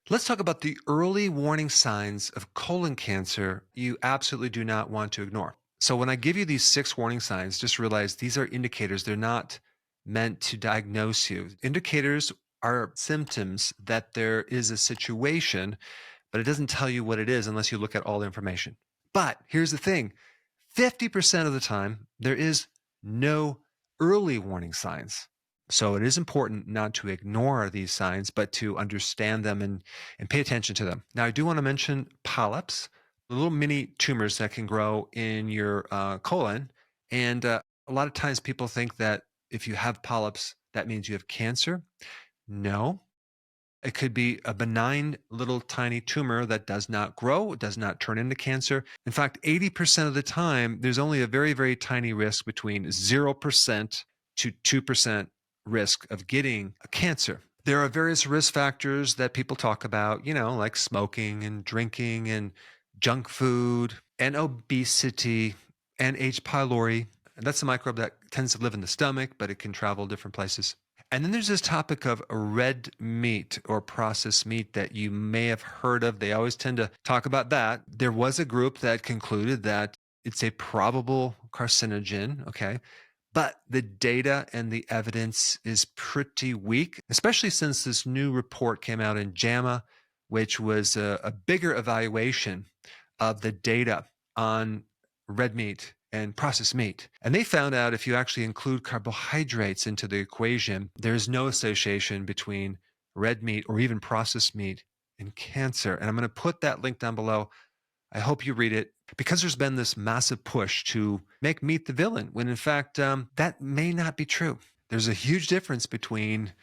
Let's talk about the early warning signs of colon cancer you absolutely do not want to ignore. So, when I give you these 6 warning signs, just realize these are indicators. They're not meant to diagnose you. Indicators are symptoms that there is a situation, but it doesn't tell you what it is unless you look at all the information. But here's the thing: 50% of the time, there is no early warning signs. So it is important not to ignore these signs, but to understand them and pay attention to them. Now, I do want to mention polyps, the little mini tumors that can grow in your colon. And a lot of times people think that if you have polyps, that means you have cancer. No, it could be a benign little tiny tumor that does not grow, does not turn into cancer. In fact, 80% of the time, there's only a very, very tiny risk between 0% to 2% risk of getting a cancer. There are various risk factors that people talk about, like smoking and drinking and junk food and obesity and H. pylori. And that's a microbe that tends to live in the stomach, but it can travel different places. And then there's this topic of red meat or processed meat that you may have heard of. They always tend to talk about that. There was a group that concluded that it's a probable carcinogen, okay? But the data and the evidence is pretty weak, especially since this new report came out in JAMA, which was a bigger evaluation of the data on red meat and processed meat. And they found out if you actually include carbohydrates into the equation, there's no association between red meat or even processed meat and cancer. And I'm going to put that link down below. I hope you read it because there's been this massive push to make meat the villain when in fact that may not be true. There's a huge difference between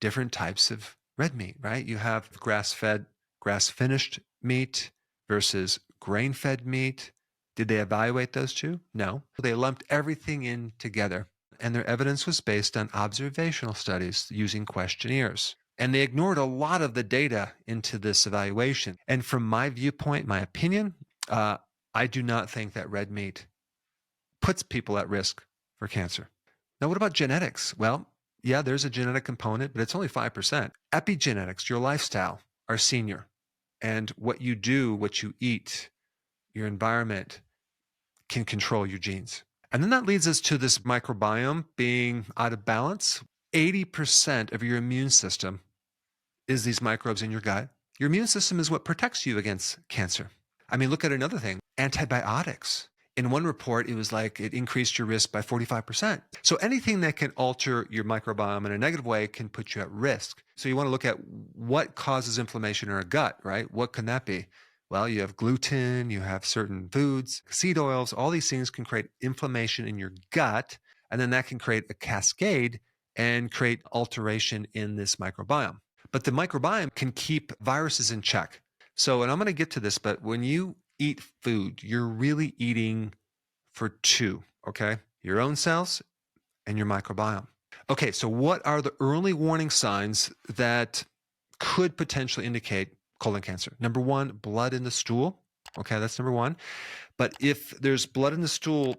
different types of red meat, right? You have grass fed, grass finished meat versus grain fed meat. Did they evaluate those two? No. They lumped everything in together, and their evidence was based on observational studies using questionnaires. And they ignored a lot of the data into this evaluation. And from my viewpoint, my opinion, uh, I do not think that red meat puts people at risk for cancer. Now, what about genetics? Well, yeah, there's a genetic component, but it's only 5%. Epigenetics, your lifestyle, are senior. And what you do, what you eat, your environment can control your genes. And then that leads us to this microbiome being out of balance. 80% of your immune system is these microbes in your gut. Your immune system is what protects you against cancer. I mean, look at another thing: antibiotics. In one report, it was like it increased your risk by 45%. So anything that can alter your microbiome in a negative way can put you at risk. So you want to look at what causes inflammation in our gut, right? What can that be? Well, you have gluten, you have certain foods, seed oils, all these things can create inflammation in your gut. And then that can create a cascade and create alteration in this microbiome. But the microbiome can keep viruses in check. So, and I'm going to get to this, but when you eat food, you're really eating for two, okay? Your own cells and your microbiome. Okay, so what are the early warning signs that could potentially indicate colon cancer? Number one, blood in the stool. Okay, that's number one. But if there's blood in the stool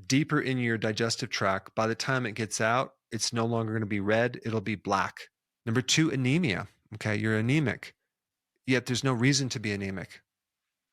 deeper in your digestive tract, by the time it gets out, it's no longer going to be red, it'll be black. Number two, anemia. Okay, you're anemic, yet there's no reason to be anemic.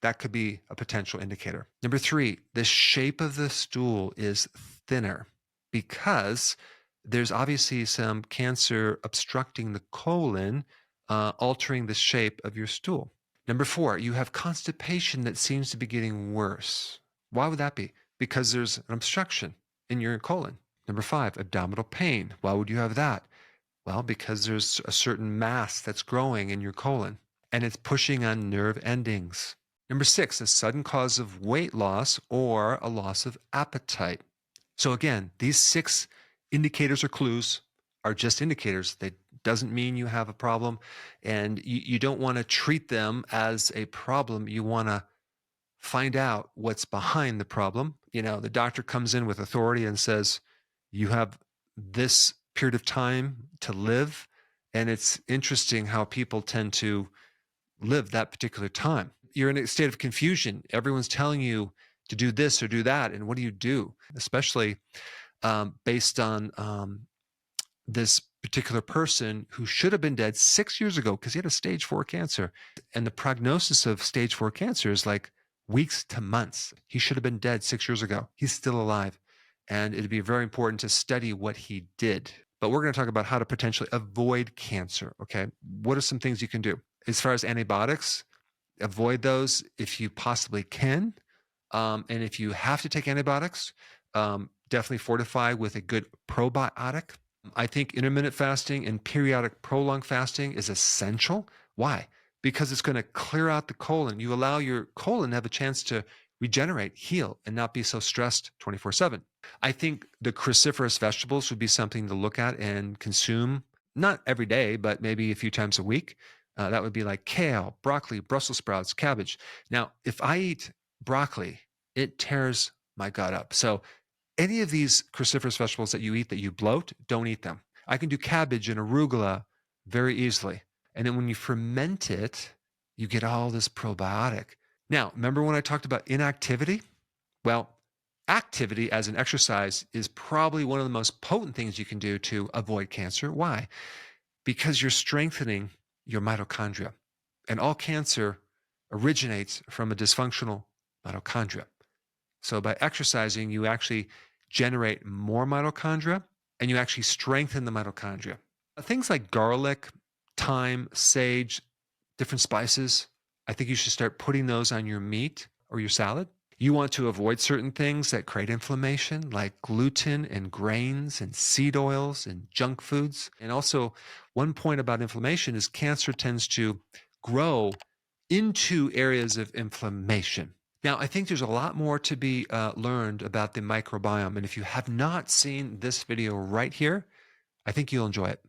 That could be a potential indicator. Number three, the shape of the stool is thinner because there's obviously some cancer obstructing the colon, altering the shape of your stool. Number four, you have constipation that seems to be getting worse. Why would that be? Because there's an obstruction in your colon. Number five, abdominal pain. Why would you have that? Well, because there's a certain mass that's growing in your colon and it's pushing on nerve endings. Number six, a sudden cause of weight loss or a loss of appetite. So again, these 6 indicators or clues are just indicators. That doesn't mean you have a problem, and you don't want to treat them as a problem. You want to find out what's behind the problem. The doctor comes in with authority and says, you have this period of time to live. And it's interesting how people tend to live that particular time. You're in a state of confusion. Everyone's telling you to do this or do that. And what do you do? Especially based on this particular person who should have been dead 6 years ago because he had a stage 4 cancer. And the prognosis of stage 4 cancer is like weeks to months. He should have been dead 6 years ago. He's still alive. And it'd be very important to study what he did. But we're going to talk about how to potentially avoid cancer. Okay. What are some things you can do? As far as antibiotics, avoid those if you possibly can. And if you have to take antibiotics, definitely fortify with a good probiotic. I think intermittent fasting and periodic prolonged fasting is essential. Why? Because it's going to clear out the colon. You allow your colon to have a chance to regenerate, heal, and not be so stressed 24/7. I think the cruciferous vegetables would be something to look at and consume, not every day, but maybe a few times a week. That would be like kale, broccoli, Brussels sprouts, cabbage. Now, if I eat broccoli, it tears my gut up. So any of these cruciferous vegetables that you eat that you bloat, don't eat them. I can do cabbage and arugula very easily. And then when you ferment it, you get all this probiotic. Now, remember when I talked about inactivity? Well, activity as an exercise is probably one of the most potent things you can do to avoid cancer. Why? Because you're strengthening your mitochondria. And all cancer originates from a dysfunctional mitochondria. So by exercising, you actually generate more mitochondria and you actually strengthen the mitochondria. Things like garlic, thyme, sage, different spices, I think you should start putting those on your meat or your salad. You want to avoid certain things that create inflammation, like gluten and grains and seed oils and junk foods. And also, one point about inflammation is cancer tends to grow into areas of inflammation. Now, I think there's a lot more to be learned about the microbiome. And if you have not seen this video right here, I think you'll enjoy it.